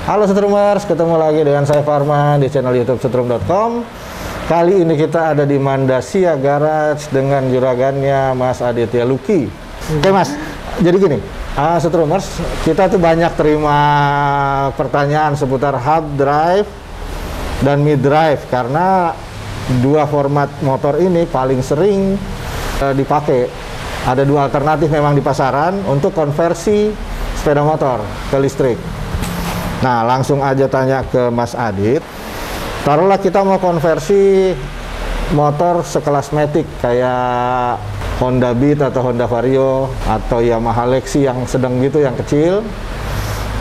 Halo Setrumers, ketemu lagi dengan saya Farman di channel YouTube setrum.com. Kali ini kita ada di Mandasia Garage dengan juragannya Mas Aditya Luki. Oke Mas, jadi gini, Setrumers, kita tuh banyak terima pertanyaan seputar hub drive dan mid drive karena dua format motor ini paling sering dipakai. Ada dua alternatif memang di pasaran untuk konversi sepeda motor ke listrik. Nah, langsung aja tanya ke Mas Adit. Taruhlah kita mau konversi motor sekelas Matic kayak Honda Beat atau Honda Vario atau Yamaha Lexi yang sedang gitu, yang kecil.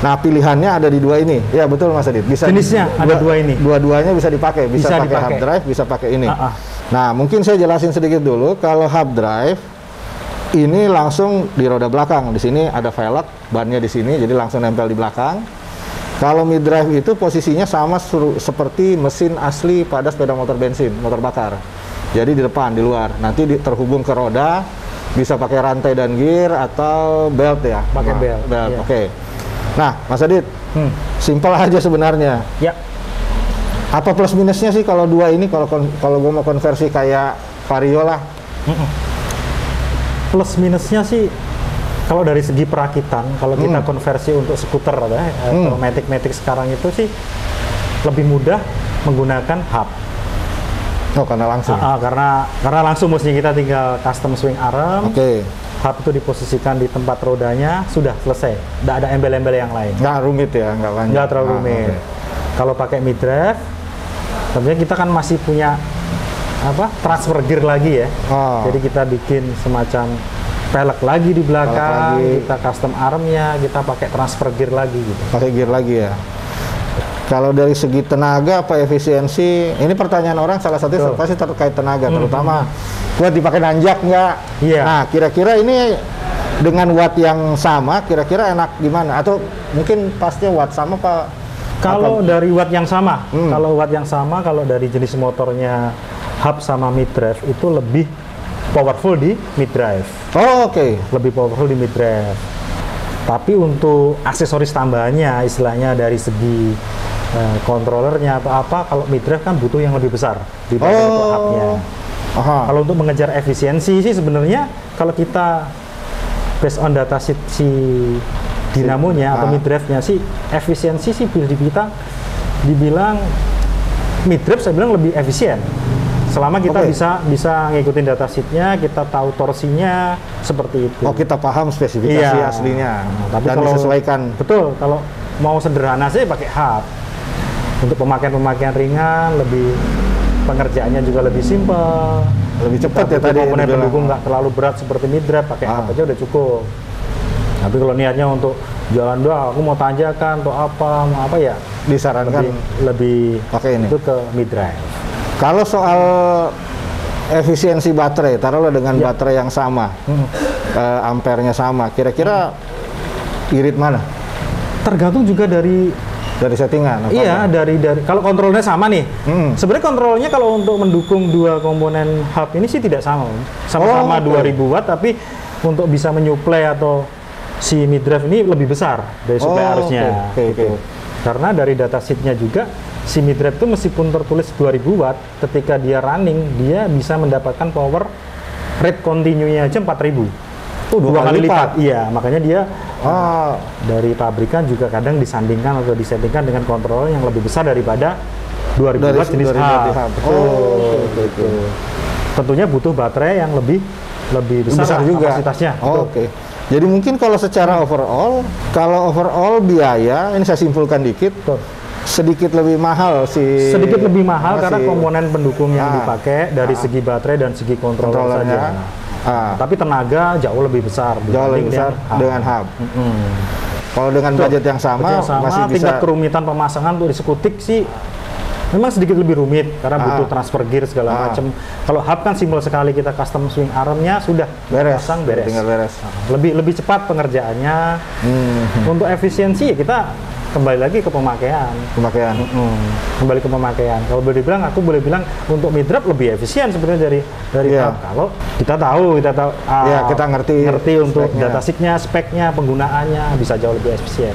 Nah, pilihannya ada di dua ini. Ya, betul Mas Adit. Bisa jenisnya ada dua ini. Dua-duanya bisa dipakai. Bisa pakai hub drive, bisa pakai ini. Nah, mungkin saya jelasin sedikit dulu. Kalau hub drive ini langsung di roda belakang. Di sini ada velg, bannya di sini, jadi langsung nempel di belakang. Kalau mid drive itu posisinya sama seperti mesin asli pada sepeda motor bensin, motor bakar. Jadi di depan, di luar. Nanti terhubung ke roda, bisa pakai rantai dan gear atau belt ya. Pakai belt. Iya. Oke. Nah, Mas Adit, simpel aja sebenarnya. Ya. Apa plus minusnya sih kalau dua ini? Kalau gue mau konversi kayak Vario lah. Plus minusnya sih, kalau dari segi perakitan, kalau kita konversi untuk skuter atau Matic sekarang itu sih lebih mudah menggunakan hub. Oh, karena langsung. Karena langsung mestinya kita tinggal custom swing arm. Oke. Hub itu diposisikan di tempat rodanya, sudah selesai. Tidak ada embel-embel yang lain. Nggak rumit ya, nggak panjang. Nggak terlalu rumit. Okay. Kalau pakai mid drive, tentunya kita kan masih punya transfer gear lagi ya. Jadi kita bikin semacam pelek lagi di belakang, kita custom armnya, kita pakai transfer gear lagi gitu. Pakai gear lagi ya. Kalau dari segi tenaga apa efisiensi, ini pertanyaan orang salah satunya pasti terkait tenaga, terutama buat dipakai nanjak nggak? Iya. Nah, kira-kira ini dengan watt yang sama, kira-kira enak gimana? Atau mungkin pasnya watt sama Pak? Kalau dari watt yang sama, kalau dari jenis motornya hub sama mid drive itu lebih powerful di mid drive. Oh, oke. Lebih powerful di mid drive. Tapi untuk aksesoris tambahannya, istilahnya dari segi controllernya atau apa, kalau mid drive kan butuh yang lebih besar dibanding untuk hubnya. Kalau untuk mengejar efisiensi sih sebenarnya kalau kita based on data sheet si dinamonya atau mid drive-nya sih, efisiensi sih kita dibilang mid drive saya bilang lebih efisien. Selama kita bisa ngikutin data sheet-nya, kita tahu torsinya seperti itu. Oh, kita paham spesifikasi aslinya. Tapi dan kalau disesuaikan. Betul, kalau mau sederhana sih pakai hub. Untuk pemakaian ringan, pengerjaannya juga lebih simpel. Lebih cepat ya tadi. Komponen pendukung nggak terlalu berat seperti mid drive, pakai hub aja udah cukup. Tapi kalau niatnya untuk jalan doang, aku mau tanjakan atau mau apa ya, disarankan lebih pakai ini. Itu ke mid drive. Kalau soal efisiensi baterai, taruhlah dengan baterai yang sama, ampernya sama, kira-kira irit mana? Tergantung juga dari settingan. Iya, dari kalau kontrolnya sama nih. Sebenarnya kontrolnya kalau untuk mendukung dua komponen hub ini sih tidak sama. Sama-sama 2000 watt, tapi untuk bisa menyuplai atau si mid drive ini lebih besar dari suplai arusnya. Karena dari data sheet-nya juga si mid drive itu meskipun tertulis 2000 watt, ketika dia running dia bisa mendapatkan power rate continue-nya aja 4000. Dua kali lipat. Iya, makanya dia dari pabrikan juga kadang disandingkan atau disettingkan dengan kontrol yang lebih besar daripada 2000 watt jenis hub. Betul. Tentunya butuh baterai yang lebih besar juga kapasitasnya. Jadi mungkin kalau secara overall biaya, ini saya simpulkan dikit. Sedikit lebih mahal karena komponen pendukung yang dipakai dari segi baterai dan segi kontroler saja. Tapi tenaga jauh lebih besar dengan hub. Kalau dengan budget yang sama masih bisa. Tingkat kerumitan pemasangan untuk disekutik sih memang sedikit lebih rumit karena butuh transfer gear segala macam. Kalau hub kan simpel sekali, kita custom swing armnya sudah beres. Tinggal beres. Lebih cepat pengerjaannya. Untuk efisiensi kita kembali lagi ke pemakaian. Kembali ke pemakaian. Kalau aku boleh bilang untuk mid drive lebih efisien sebenarnya dari hub. Kalau kita tahu kita ngerti untuk speknya. data sheet-nya, speknya, penggunaannya bisa jauh lebih efisien.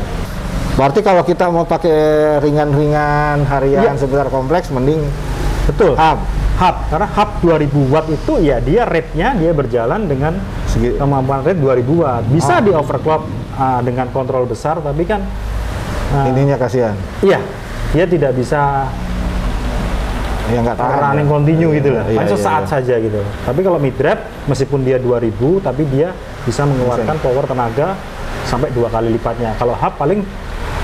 Berarti kalau kita mau pakai ringan-ringan harian sebentar kompleks, mending betul hub. Karena hub 2000 watt itu ya dia rate-nya dia berjalan dengan kemampuan rate 2000 watt. Bisa di overclock dengan kontrol besar, tapi kan ininya kasihan. Iya, dia tidak bisa ya nggak tahan running continue gitu loh. Iya, Sesaat saja gitu. Tapi kalau mid drive meskipun dia 2000 tapi dia bisa mengeluarkan power tenaga sampai 2 kali lipatnya. Kalau hub paling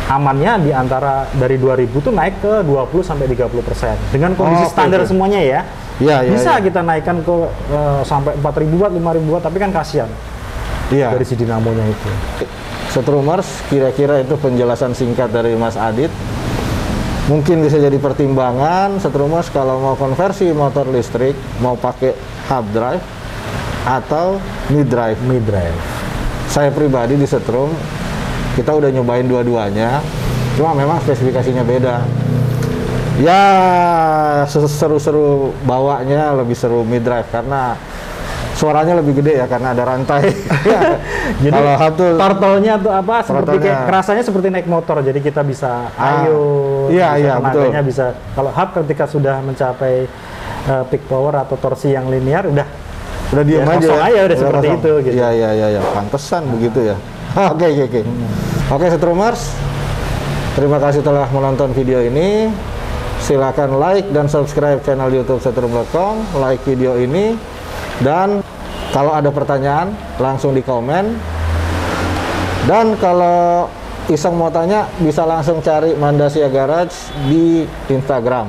amannya di antara dari 2000 tuh naik ke 20 sampai 30% dengan kondisi standar semuanya ya. Bisa kita naikkan ke sampai 4000 watt, 5000 watt, tapi kan kasihan. Dari si dinamonya itu. Setrumers, kira-kira itu penjelasan singkat dari Mas Adit. Mungkin bisa jadi pertimbangan Setrumers kalau mau konversi motor listrik, mau pakai hub drive atau mid drive. Saya pribadi di Setrum, kita udah nyobain dua-duanya, cuma memang spesifikasinya beda. Ya seru-seru bawanya lebih seru mid drive karena suaranya lebih gede ya karena ada rantai. Jadi kalau hub tuh tortolnya tuh apa seperti kayak kerasanya seperti naik motor, jadi kita bisa tenaganya bisa. Kalau hub ketika sudah mencapai peak power atau torsi yang linear udah diam aja udah seperti kosong. itu gitu. Iya pantesan begitu ya. Oke Setrumers, terima kasih telah menonton video ini. Silakan like dan subscribe channel YouTube setrum.com, like video ini, dan kalau ada pertanyaan langsung di komen. Dan kalau iseng mau tanya bisa langsung cari Mandasia Garage di Instagram.